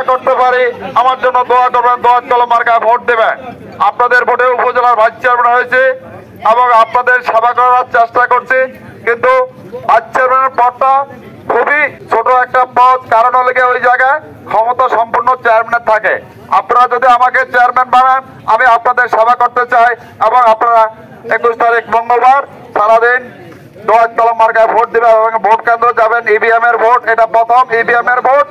করতে পারি আমার জন্য দোয়া করবেন, দোয়াত কলম মার্কায় ভোট দেবেন। আপনাদের ভোটে উপজেলার ভাইস চেয়ারম্যান হয়েছে এবং আপনাদের সেবা করার চেষ্টা করছি, কিন্তু ভাইস চেয়ারম্যানের পদটা খুবই ছোট একটা পদ, কারণ হলে ওই জায়গায় ক্ষমতা সম্পূর্ণ চেয়ারম্যানের থাকে। আপনারা যদি আমাকে চেয়ারম্যান বানান আমি আপনাদের সেবা করতে চাই এবং আপনারা 21 তারিখ মঙ্গলবার সারাদিন দোয়াত কলম মার্কায় ভোট দিবেন এবং ভোট কেন্দ্র যাবেন। ইভিএম এর ভোট, এটা প্রথম ইভিএম এর ভোট,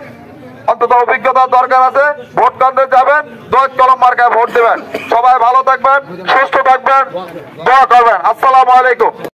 অন্তত অভিজ্ঞতার দরকার আছে। ভোট কেন্দ্রে যাবেন, দোয়াত কলম মার্কায় ভোট দিবেন। সবাই ভালো থাকবেন, সুস্থ থাকবেন, দোয়া করবেন। আসসালামু আলাইকুম।